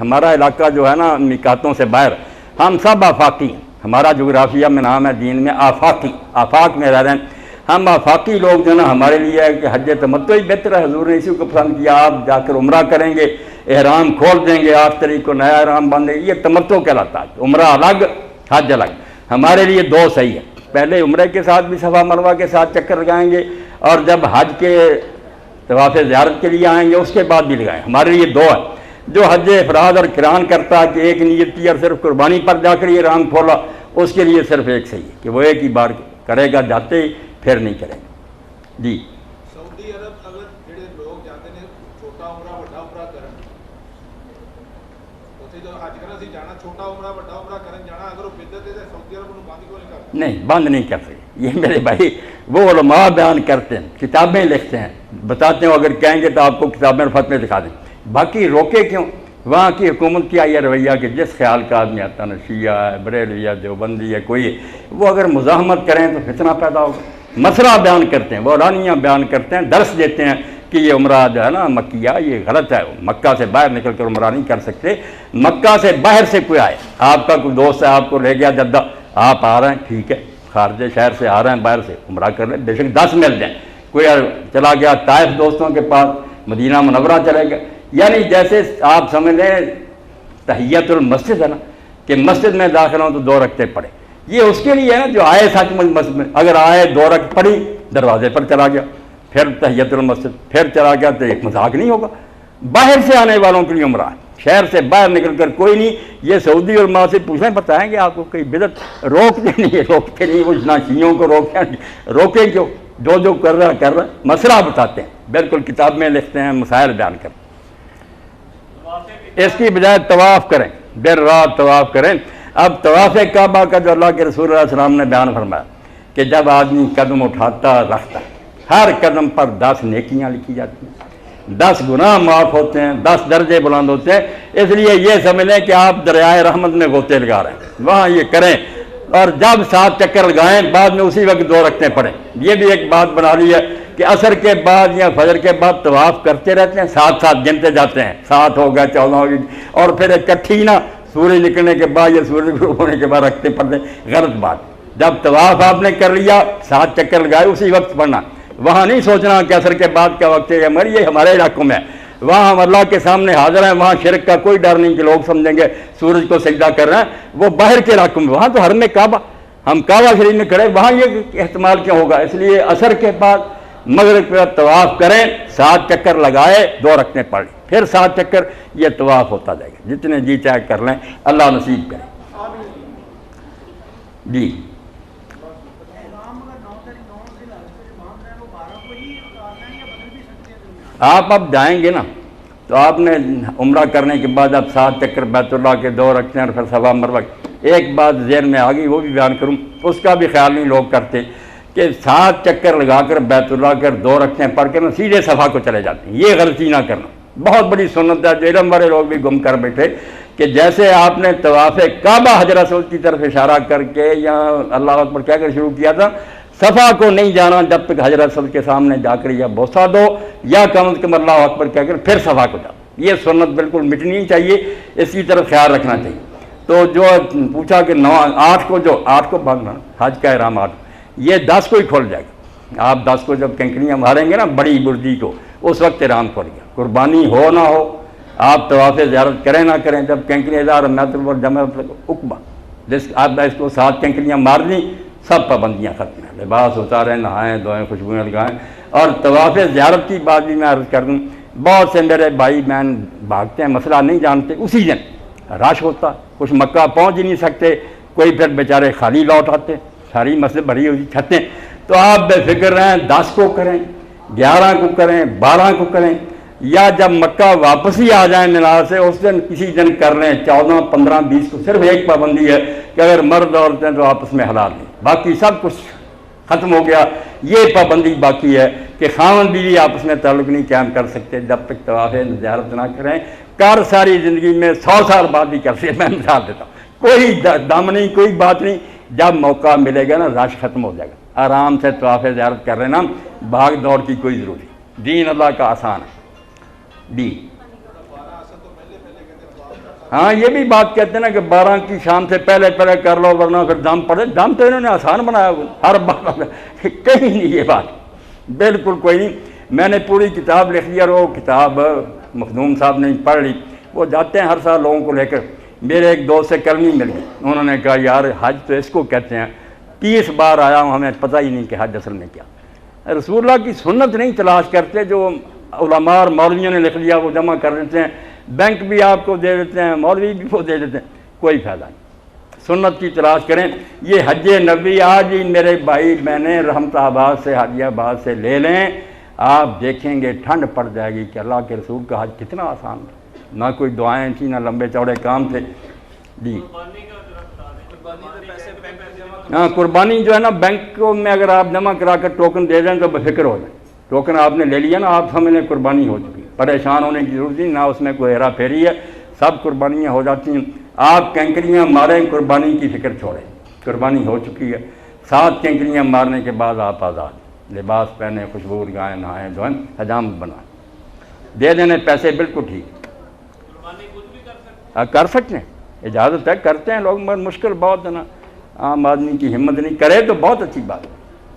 ہمارا علاقہ جو ہے نا میقاتوں سے باہر، ہم سب آفاقی ہیں، ہمارا جغرافیہ میں نام ہے دین میں آفاقی، آفاق میں رہ رہے ہیں ہم آفاقی لوگ جو نا ہمارے لیے ہے کہ حج تمتع ہی بہتر ہے، حضور نے اسی کو پسند کیا، آپ جا کر عمرہ کریں گے، احرام کھول دیں گے 8 تاریخ کو نیا احرام باندھیں گے، یہ تمتع کہلاتا ہے، عمرہ الگ حج الگ، ہمارے لیے دو صحیح ہے، پہلے عمرے کے ساتھ بھی صفا مروہ کے ساتھ چکر لگائیں گے اور جب حج کے طواف زیارت کے لیے آئیں گے اس کے بعد بھی لگائیں، ہمارے لیے دو ہے۔ جو حج افراد اور قران کرتا ہے کہ ایک نیت کی اور صرف قربانی پر جا کر یہ احرام کھولا، اس کے لیے صرف ایک صحیح ہے کہ وہ ایک ہی بار کرے گا جاتے ہی، پھر نہیں کرے گا۔ جی سعودی عرب اگر جڑے لوگ جاتے ہیں چھوٹا عمرہ بڑا عمرہ کرن، اوتھے جو حج کرنا سی جانا چھوٹا عمرہ بڑا عمرہ کرن جانا، اگر وہ بدعت ہے تے سعودی عرب نوں بند کیوں نہیں کرتے؟ نہیں، بند نہیں کر سکتے، یہ میرے بھائی وہ علماء بیان کرتے ہیں، کتابیں لکھتے ہیں، بتاتے ہیں، اگر کہیں گے تو آپ کو کتابیں اور فتوے دکھا دیں، باقی روکے کیوں؟ وہاں کی حکومت کی یہ رویہ کہ جس خیال کا آدمی آتا ہے، شیعہ ہے، بریلوی ہے، دیوبندی ہے، کوئی ہے، وہ اگر مزاحمت کریں تو فتنہ پیدا ہوگا، مسئلہ بیان کرتے ہیں، وہ اعلانیہ بیان کرتے ہیں، درس دیتے ہیں کہ یہ عمرہ جو ہے نا مکیہ یہ غلط ہے، مکہ سے باہر نکل کر عمرہ نہیں کر سکتے، مکہ سے باہر سے کوئی آئے، آپ کا کوئی دوست ہے آپ کو لے گیا جدہ، آپ آ رہے ہیں ٹھیک ہے، خارج شہر سے آ رہے ہیں باہر سے عمرہ کر لیں، بے شک 10 مل جائیں، کوئی چلا گیا طائف دوستوں کے پاس، مدینہ منورہ چلے گئے، یعنی جیسے آپ سمجھ لیں تحیت المسجد ہے نا کہ مسجد میں داخل ہوں تو 2 رکعتیں پڑھیں، یہ اس کے لیے ہے نا جو آئے سچ مچ مسجد میں، اگر آئے 2 رکعت پڑھی دروازے پر چلا گیا، پھر تحیت المسجد، پھر چلا گیا تو ایک مذاق نہیں ہوگا، باہر سے آنے والوں کے لیے عمرہ ہے، شہر سے باہر نکل کر کوئی نہیں، یہ سعودی علماء سے پوچھیں بتائیں گے آپ کو کوئی بدعت روکتے نہیں، وہ نہ شیعوں کو روکیں کیوں، جو کر رہا مسئلہ بتاتے ہیں، بالکل کتاب میں لکھتے ہیں، مسائل بیان کرتے ہیں، اس کی بجائے طواف کریں، دیر رات طواف کریں۔ اب طواف کعبہ کا جو اللہ کے رسول اللہ علیہ وسلم نے بیان فرمایا کہ جب آدمی قدم اٹھاتا رکھتا ہے، ہر قدم پر 10 نیکیاں لکھی جاتی ہیں، 10 گناہ معاف ہوتے ہیں، 10 درجے بلند ہوتے ہیں، اس لیے یہ سمجھ لیں کہ آپ دریائے رحمت میں غوطے لگا رہے ہیں، وہاں یہ کریں، اور جب 7 چکر لگائیں بعد میں اسی وقت 2 رکعتیں پڑھیں۔ یہ بھی ایک بات بنا لی ہے کہ عصر کے بعد یا فجر کے بعد طواف کرتے رہتے ہیں، 7 گنتے جاتے ہیں، 7 ہو گئے، 14 ہو گئی، اور پھر اکٹھی نہ سورج نکلنے کے بعد یا سورج غروب ہونے کے بعد رکھتے پڑھتے، غلط بات۔ جب طواف آپ نے کر لیا، 7 چکر لگائے، اسی وقت پڑھنا، وہاں نہیں سوچنا کہ عصر کے بعد کیا وقت ہے، یہ ہمارے علاقوں میں ہے، وہاں ہم اللہ کے سامنے حاضر ہیں، وہاں شرک کا کوئی ڈر نہیں کہ لوگ سمجھیں گے سورج کو سجدہ کر رہے ہیں، وہ باہر کے علاقوں میں، وہاں تو حرم کعبہ، ہم کعبہ شریف میں کھڑے، وہاں یہ احتمال کیوں ہوگا؟ اس لیے عصر کے بعد مغرب کا طواف کریں، 7 چکر لگائے، 2 رکعتیں پڑھ لیں، پھر 7 چکر، یہ طواف ہوتا جائے گا، جتنے جی چاہے کر لیں، اللہ نصیب کرے۔ جی آپ اب جائیں گے نا تو آپ نے عمرہ کرنے کے بعد اب 7 چکر بیت اللہ کے 2 رکھتے ہیں اور پھر صفا مروہ، ایک بات ذہن میں آ گئی وہ بھی بیان کروں، اس کا بھی خیال نہیں لوگ کرتے کہ 7 چکر لگا کر بیت اللہ کر 2 رکھتے ہیں پڑھ کر سیدھے صفا کو چلے جاتے ہیں، یہ غلطی نہ کرنا، بہت بڑی سنت ہے جو علم والے لوگ بھی گم کر بیٹھے کہ جیسے آپ نے طواف کعبہ حجر اسود کی طرف اشارہ کر کے یا اللہ اکبر کہہ کر شروع کیا تھا، صفا کو نہیں جانا جب تک حجر اسود کے سامنے جا کر یا بوسہ دو یا کم از کم اللہ اکبر کہہ کر پھر صفا کو جاؤ، یہ سنت بالکل مٹنی چاہیے، اس کی طرف خیال رکھنا چاہیے۔ تو جو پوچھا کہ 8 کو باندھنا حج کا احرام 8، یہ 10 کو ہی کھول جائے گا، آپ 10 کو جب کنکریاں ماریں گے نا بڑی برجی کو، اس وقت احرام کھول گیا، قربانی ہو نہ ہو، آپ طواف زیارت کریں نہ کریں، جب کنکریاں جمع اقبا جس آپ اس کو 7 کنکریاں مار دیں، سب پابندیاں ختم ہیں، لباس اتاریں، نہائیں دھوئیں، خوشبوئیں لگائیں، اور طواف زیارت کی بات بھی میں عرض کر دوں، بہت سے میرے بھائی بہن بھاگتے ہیں، مسئلہ نہیں جانتے، اسی دن رش ہوتا، کچھ مکہ پہنچ ہی نہیں سکتے، کوئی پھر بیچارے خالی لوٹ آتے، ساری مسجد بھری ہوئی چھتیں، تو آپ بے فکر رہیں، 10 کو کریں، 11 کو کریں، 12 کو کریں، یا جب مکہ واپس ہی آ جائیں مینار سے اس دن کسی دن کر لیں، 14، 15، 20 کو، صرف ایک پابندی ہے کہ اگر مرد عورتیں تو آپس میں حلال نہیں، باقی سب کچھ ختم ہو گیا، یہ پابندی باقی ہے کہ خاوند بیوی آپس میں تعلق نہیں قائم کر سکتے جب تک طواف زیارت نہ کریں، کر ساری زندگی میں 100 سال بعد بھی کر سکتے، میں مثال دیتا ہوں، کوئی دم نہیں، کوئی بات نہیں، جب موقع ملے گا نا رش ختم ہو جائے گا، آرام سے طواف زیارت کر لینا، بھاگ دوڑ کی کوئی ضرورت نہیں، دین اللہ کا آسان ہے۔ ہاں یہ بھی بات کہتے ہیں نا کہ 12 کی شام سے پہلے کر لو ورنہ پھر دم پڑے، دم تو انہوں نے آسان بنایا ہوا ہر بات، کہیں نہیں یہ بات، بالکل کوئی نہیں۔ میں نے پوری کتاب لکھ لی اور وہ کتاب مخدوم صاحب نے پڑھ لی، وہ جاتے ہیں ہر سال لوگوں کو لے کر۔ میرے ایک دوست سے کرنی مل گئی، انہوں نے کہا یار حج تو اس کو کہتے ہیں، 30 بار آیا ہوں ہمیں پتہ ہی نہیں کہ حج اصل میں کیا۔ رسول اللہ کی سنت نہیں تلاش کرتے، جو علماء اور مولویوں نے لکھ لیا وہ جمع کر دیتے ہیں، بینک بھی آپ کو دے دیتے ہیں، مولوی بھی وہ دے دیتے ہیں، کوئی فائدہ نہیں۔ سنت کی تلاش کریں۔ یہ حج نبوی آج ہی میرے بھائی میں نے رحمت آباد سے حاجی آباد سے لے لیں، آپ دیکھیں گے ٹھنڈ پڑ جائے گی کہ اللہ کے رسول کا حج کتنا آسان تھا، نہ کوئی دعائیں تھیں نہ لمبے چوڑے کام تھے۔ جی ہاں، قربانی جو ہے نا بینک میں اگر آپ جمع کرا کر ٹوکن دے دیں تو بے فکر ہو جائیں، ٹوکن آپ نے لے لیا نا، آپ سمجھ لیں قربانی ہو چکی، پریشان ہونے کی ضرورت نہیں، نہ اس میں کوئی ہیرا پھیری ہے، سب قربانیاں ہو جاتی ہیں۔ آپ کینکریاں ماریں، قربانی کی فکر چھوڑیں، قربانی ہو چکی ہے، 7 کینکریاں مارنے کے بعد آپ آزاد، لباس پہنے، خوشبو لگائیں، نہائیں دھوئیں، حجام بنائیں، دے دینے پیسے بالکل ٹھیک، کر سکتے ہیں، اجازت ہے، کرتے ہیں لوگ، مگر مشکل بہت ہے نا، عام آدمی کی ہمت نہیں، کرے تو بہت اچھی بات ہے،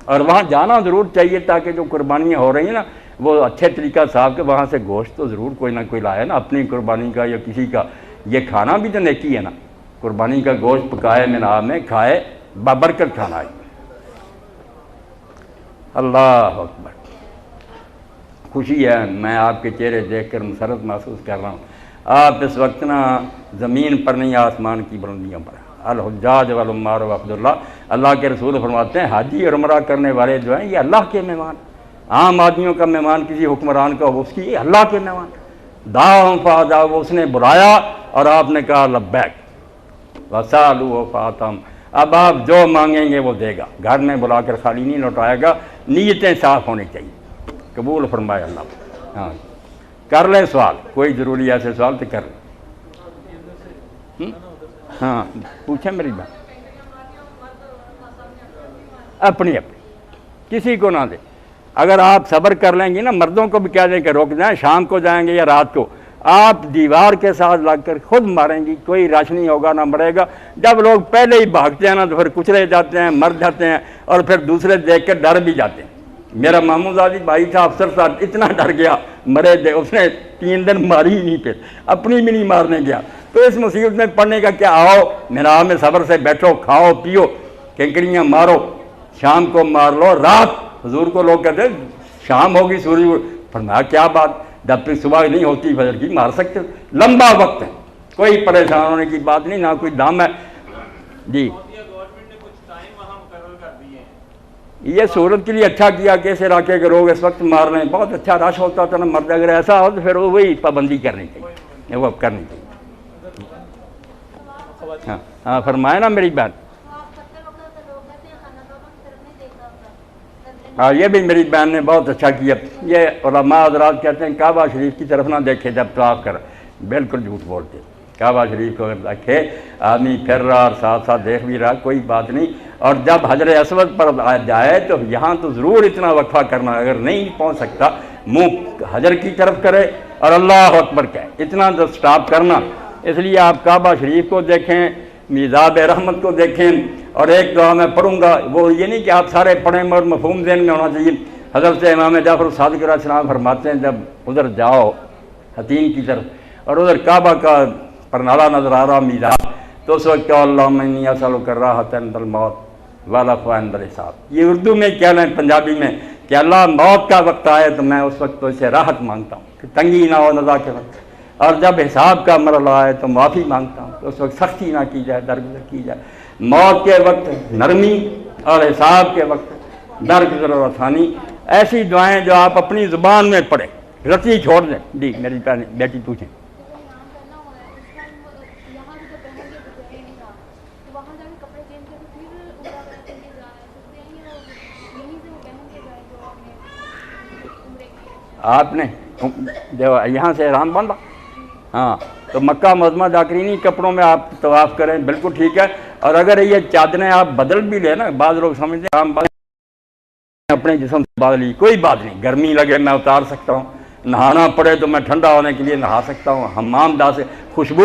اور وہاں جانا ضرور چاہیے تاکہ جو قربانیاں ہو رہی ہیں نا وہ اچھے طریقہ صاحب کے وہاں سے گوشت تو ضرور کوئی نہ کوئی لائے نا، اپنی قربانی کا یا کسی کا، یہ کھانا بھی تو نیکی ہے نا، قربانی کا گوشت پکائے مناب میں کھائے، بابرکت کھانا ہے۔ اللہ اکبر، خوشی ہے، میں آپ کے چہرے دیکھ کر مسرت محسوس کر رہا ہوں، آپ اس وقت نا زمین پر نہیں آسمان کی بلندیوں پر۔ الحجاج والعمار وعبد اللہ، اللہ کے رسول فرماتے ہیں حاجی اور عمرہ کرنے والے جو ہیں یہ اللہ کے مہمان، عام آدمیوں کا مہمان کسی حکمران کا ہو، اس کی اللہ کے مہمان، دعوہم فاجابوا، اس نے بلایا اور آپ نے کہا لبیک وسالوا فاتم، اب آپ جو مانگیں گے وہ دے گا، گھر میں بلا کر خالی نہیں لوٹائے گا، نیتیں صاف ہونی چاہیے، قبول فرمائے اللہ۔ ہاں کر لیں سوال، کوئی ضروری ایسے سوال تو کر لیں۔ ہاں پوچھیں میری بات، اپنی کسی کو نہ دے، اگر آپ صبر کر لیں گے نا، مردوں کو بھی کہہ دیں کہ روک جائیں، شام کو جائیں گے یا رات کو، آپ دیوار کے ساتھ لگ کر خود ماریں گی، کوئی رش نہیں ہوگا نہ مرے گا۔ جب لوگ پہلے ہی بھاگتے ہیں نا تو پھر کچلے جاتے ہیں، مر جاتے ہیں، اور پھر دوسرے دیکھ کر ڈر بھی جاتے ہیں۔ میرا ماموں زادی بھائی تھا، افسر صاحب اتنا ڈر گیا، مرے دے، اس نے 3 دن ماری ہی نہیں، پھر اپنی بھی نہیں مارنے گیا۔ تو اس مصیبت میں پڑھنے کا کیا، آؤ میرا میں صبر سے بیٹھو، کھاؤ پیو، کنکریاں مارو، شام کو مار لو، رات حضور کو لوگ کہتے ہیں شام ہوگی سورج، فرمایا کیا بات، جب تک صبح نہیں ہوتی فجر کی مار سکتے، لمبا وقت ہے، کوئی پریشان ہونے کی بات نہیں، نہ کوئی دام ہے۔ جی یہ صورت کے لیے اچھا کیا کہ اس علاقے کے لوگ اس وقت مار رہے ہیں، بہت اچھا رش ہوتا تھا نا، مرد اگر ایسا ہو تو پھر وہی پابندی کرنی چاہیے، وہ کرنی چاہیے۔ ہاں ہاں فرمائے نا میری بات، ہاں یہ بھی میری بہن نے بہت اچھا کیا۔ یہ علماء حضرات کہتے ہیں کعبہ شریف کی طرف نہ دیکھے جب طواف کر، بالکل جھوٹ بولتے، کعبہ شریف کو اگر دیکھے آدمی پھر رہا اور ساتھ ساتھ دیکھ بھی رہا کوئی بات نہیں، اور جب حجر اسود پر جائے تو یہاں تو ضرور اتنا وقفہ کرنا، اگر نہیں پہنچ سکتا منہ حجر کی طرف کرے اور اللہ اکبر کہے، اتنا تو سٹاپ کرنا۔ اس لیے آپ کعبہ شریف کو دیکھیں، میزاب رحمت کو دیکھیں، اور ایک دعا میں پڑھوں گا، وہ یہ نہیں کہ آپ سارے پڑھیں اور مفہوم ذہن میں ہونا چاہیے۔ حضرت امام جعفر صادق علیہ السلام فرماتے ہیں جب ادھر جاؤ حتیم کی طرف اور ادھر کعبہ کا پرنالہ نظر آ رہا میزاب، تو اس وقت کہ اللہم انی اسألک الراحۃ عند الموت والعفو عند الحساب، یہ اردو میں کہہ لیں پنجابی میں کہ اللہ موت کا وقت آئے تو میں اس وقت تو اسے راحت مانگتا ہوں کہ تنگی نہ ہو نزا کے وقت، اور جب حساب کا مرحلہ آئے تو معافی مانگتا ہوں کہ اس وقت سختی نہ کی جائے، درگزر کی جائے، موت کے وقت نرمی اور حساب کے وقت درگزر اور آسانی۔ ایسی دعائیں جو آپ اپنی زبان میں پڑھیں، رتی چھوڑ دیں۔ جی میری بیٹی پوچھیں۔ آپ نے جو یہاں سے احرام باندھا، ہاں تو مکہ معظمہ جاکرینی کپڑوں میں آپ طواف کریں، بالکل ٹھیک ہے۔ اور اگر یہ چادریں آپ بدل بھی لیں نا، بعض لوگ سمجھتے ہیں اپنے جسم سے بدلی، کوئی بات نہیں، گرمی لگے میں اتار سکتا ہوں، نہانا پڑے تو میں ٹھنڈا ہونے کے لیے نہا سکتا ہوں، حمام دا سے خوشبو